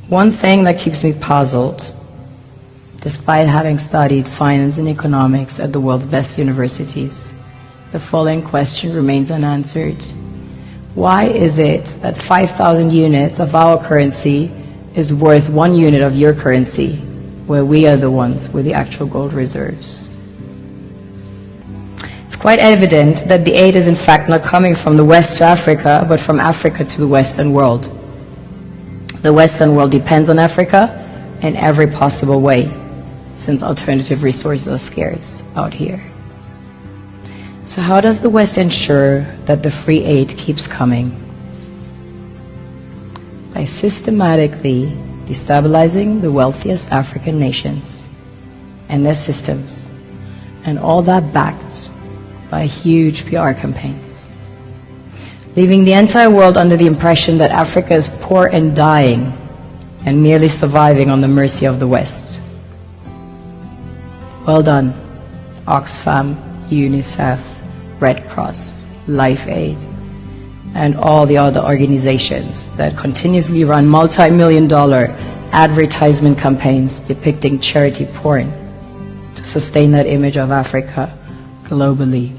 One thing that keeps me puzzled, despite having studied finance and economics at the world's best universities, the following question remains unanswered. Why is it that 5,000 units of our currency is worth 1 unit of your currency, where we are the ones with the actual gold reserves? It's quite evident that the aid is in fact not coming from the West to Africa, but from Africa to the Western world. The Western world depends on Africa in every possible way, since alternative resources are scarce out here. So how does the West ensure that the free aid keeps coming? By systematically destabilizing the wealthiest African nations and their systems, and all that backed by huge PR campaigns, leaving the entire world under the impression that Africa is poor and dying and merely surviving on the mercy of the West. Well done, Oxfam, UNICEF, Red Cross, Life Aid, and all the other organizations that continuously run multi-million-dollar advertisement campaigns depicting charity porn to sustain that image of Africa globally.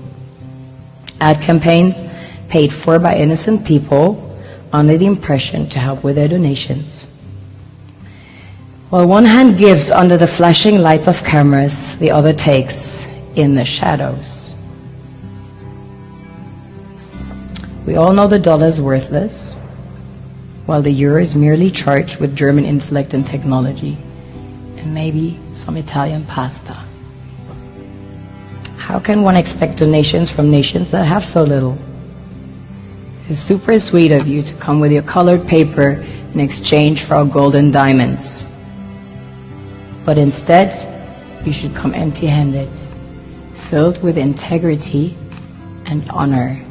Ad campaigns paid for by innocent people under the impression to help with their donations. While one hand gives under the flashing light of cameras, the other takes in the shadows. We all know the dollar is worthless, while the euro is merely charged with German intellect and technology, and maybe some Italian pasta. How can one expect donations from nations that have so little? It's super sweet of you to come with your colored paper in exchange for our gold and diamonds. But instead, you should come empty-handed, filled with integrity and honor.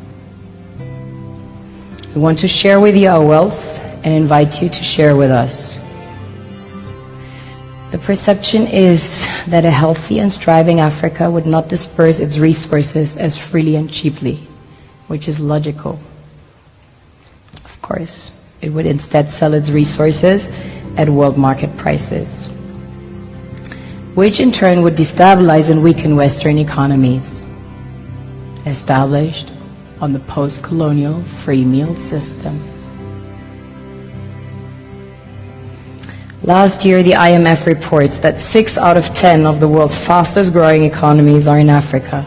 We want to share with you our wealth and invite you to share with us. The perception is that a healthy and striving Africa would not disperse its resources as freely and cheaply, which is logical. Of course, it would instead sell its resources at world market prices, which in turn would destabilize and weaken Western economies, established on the post-colonial free meal system. Last year, the IMF reports that 6 out of 10 of the world's fastest growing economies are in Africa,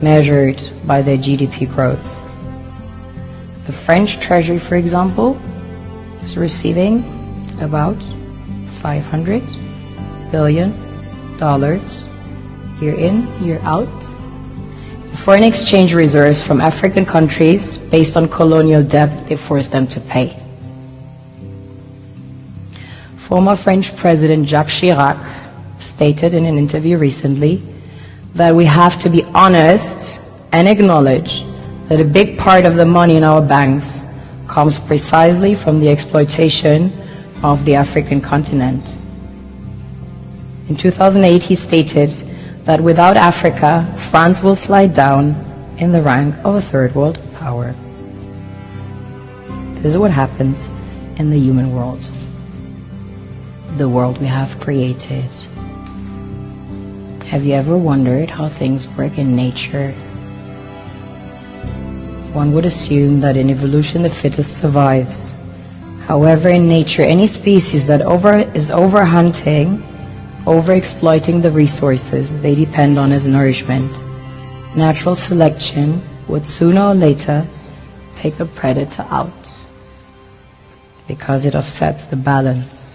measured by their GDP growth. The French Treasury, for example, is receiving about $500 billion year in, year out, foreign exchange reserves from African countries based on colonial debt they forced them to pay. Former French President Jacques Chirac stated in an interview recently that we have to be honest and acknowledge that a big part of the money in our banks comes precisely from the exploitation of the African continent. In 2008, he stated that without Africa, France will slide down in the rank of a third world power. This is what happens in the human world, the world we have created. Have you ever wondered how things work in nature? One would assume that in evolution the fittest survives. However, in nature, any species that is overhunting, overexploiting the resources they depend on as nourishment, natural selection would sooner or later take the predator out, because it offsets the balance.